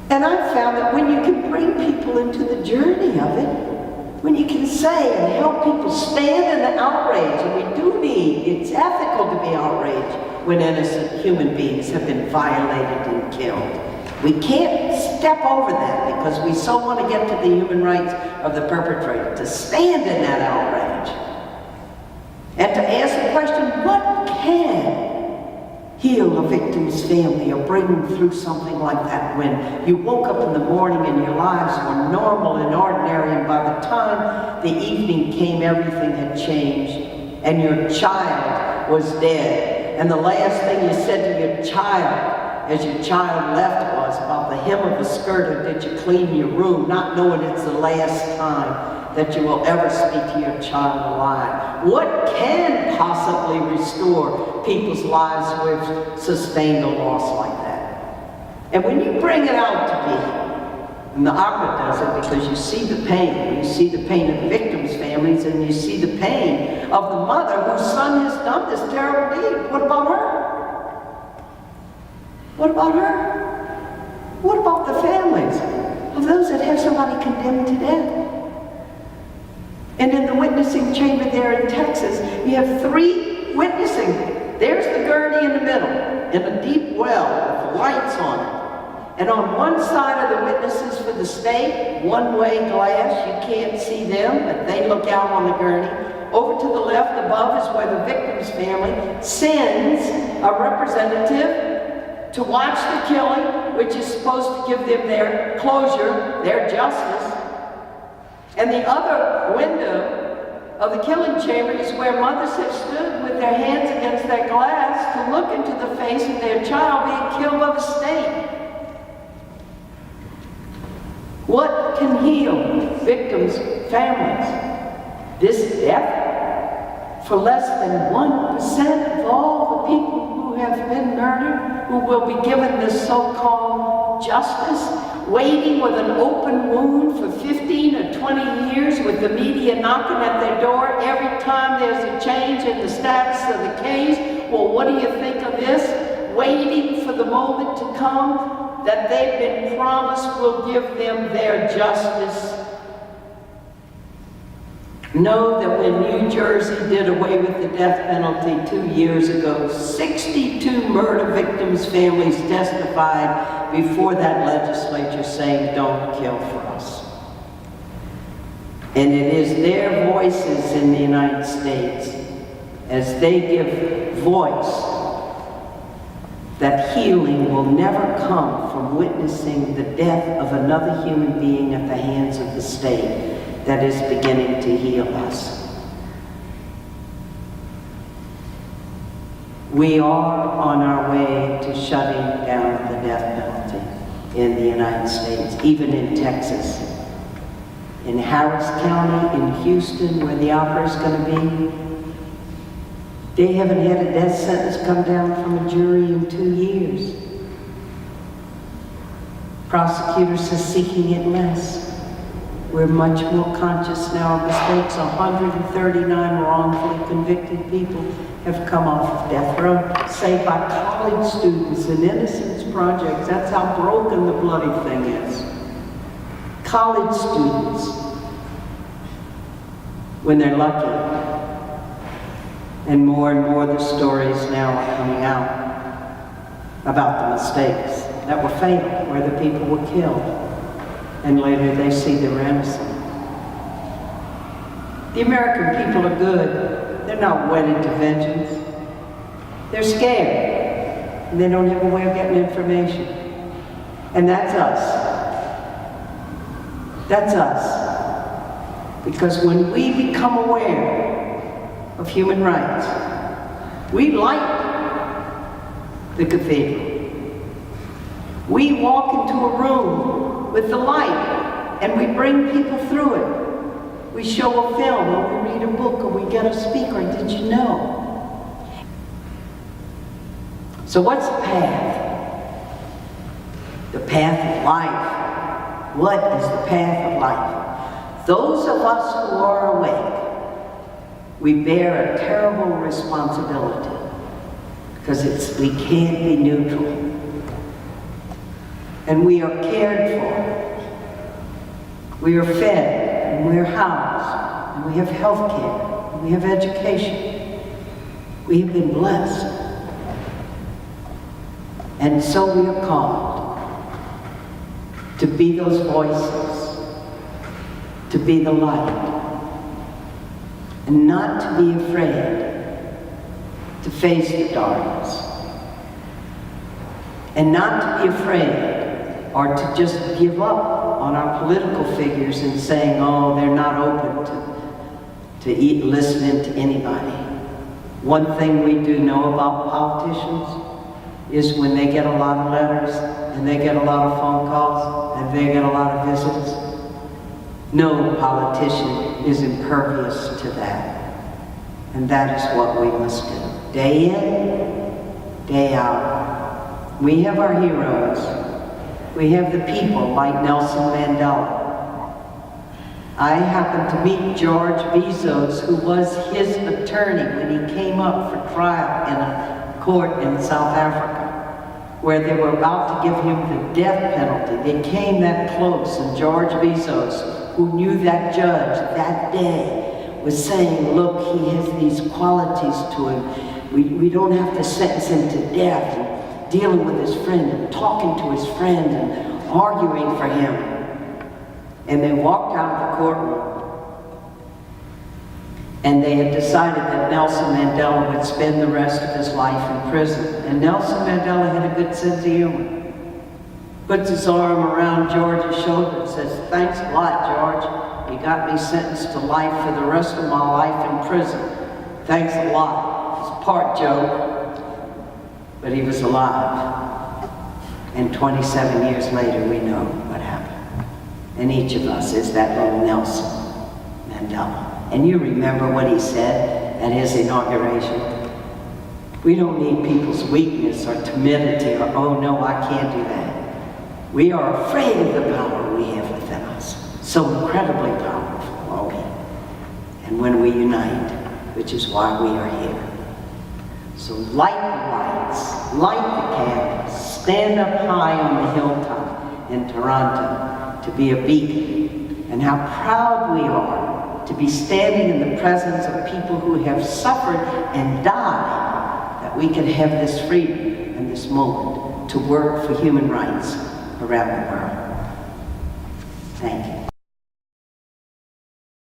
And I've found that when you can bring people into the journey of it, when you can say and help people stand in the outrage, and we do need, it's ethical to be outraged when innocent human beings have been violated and killed. We can't step over that because we so want to get to the human rights of the perpetrator, to stand in that outrage. And to ask the question, what can heal a victim's family or bring them through something like that when you woke up in the morning and your lives were normal and ordinary, and by the time the evening came, everything had changed, and your child was dead. And the last thing you said to your child as your child left was about the hem of a skirt, or did you clean your room, not knowing it's the last time that you will ever speak to your child alive. What can possibly restore people's lives who have sustained a loss like that? And when you bring it out to people, and the opera does it because you see the pain. You see the pain of the victims' families, and you see the pain of the mother whose son has done this terrible deed. What about her? What about her? What about the families of those that have somebody condemned to death? And in the witnessing chamber there in Texas, you have 3 witnessing. There's the gurney in the middle, in a deep well with lights on it. And on one side are the witnesses for the state, one-way glass, you can't see them, but they look out on the gurney. Over to the left above is where the victim's family sends a representative to watch the killing, which is supposed to give them their closure, their justice. And the other window of the killing chamber is where mothers have stood with their hands against that glass to look into the face of their child being killed by the state. What can heal victims' families? This death? For less than 1% of all the people who have been murdered, who will be given this so-called justice, waiting with an open wound for 15 or 20 years with the media knocking at their door every time there's a change in the status of the case. Well, what do you think of this? Waiting for the moment to come that they've been promised will give them their justice. Know that when New Jersey did away with the death penalty 2 years ago, 62 murder victims' families testified before that legislature saying, don't kill for us. And it is their voices in the United States, as they give voice, that healing will never come from witnessing the death of another human being at the hands of the state that is beginning to heal us. We are on our way to shutting down the death penalty in the United States, even in Texas. In Harris County, in Houston, where the opera is going to be, they haven't had a death sentence come down from a jury in 2 years. Prosecutors are seeking it less. We're much more conscious now of mistakes. 139 wrongfully convicted people have come off of death row, saved by college students and innocence projects. That's how broken the bloody thing is. College students, when they're lucky. And more the stories now are coming out about the mistakes that were fatal, where the people were killed. And later they see they were innocent. The American people are good. They're not wedded to vengeance. They're scared. And they don't have a way of getting information. And that's us. That's us. Because when we become aware of human rights, we light the cathedral. We walk into a room with the light, and we bring people through it. We show a film, or we read a book, or we get a speaker. Did you know? So what's the path? The path of life. What is the path of life? Those of us who are awake, we bear a terrible responsibility, because we can't be neutral. and we are cared for. We are fed, and we are housed, and we have health care, and we have education. We have been blessed. And so we are called to be those voices, to be the light, and not to be afraid to face the darkness, and not to be afraid or to just give up on our political figures and saying, oh, they're not open to listening to anybody. One thing we do know about politicians is when they get a lot of letters and they get a lot of phone calls and they get a lot of visits, no politician is impervious to that. And that is what we must do. Day in, day out. We have our heroes. We have the people like Nelson Mandela. I happened to meet George Bezos, who was his attorney when he came up for trial in a court in South Africa, where they were about to give him the death penalty. They came that close, and George Bezos, who knew that judge that day, was saying, look, he has these qualities to him. We don't have to sentence him to death, and dealing with his friend and talking to his friend and arguing for him. And they walked out of the courtroom, and they had decided that Nelson Mandela would spend the rest of his life in prison. And Nelson Mandela had a good sense of humor. Puts his arm around George's shoulder and says, thanks a lot, George. You got me sentenced to life for the rest of my life in prison. Thanks a lot. It's a part joke, but he was alive. And 27 years later, we know what happened. And each of us is that little Nelson Mandela. And you remember what he said at his inauguration? We don't need people's weakness or timidity or, oh no, I can't do that. We are afraid of the power we have within us. So incredibly powerful are we. And when we unite, which is why we are here. So light the lights, light the candles, stand up high on the hilltop in Toronto to be a beacon. And how proud we are to be standing in the presence of people who have suffered and died, that we can have this freedom and this moment to work for human rights around the world. Thank you.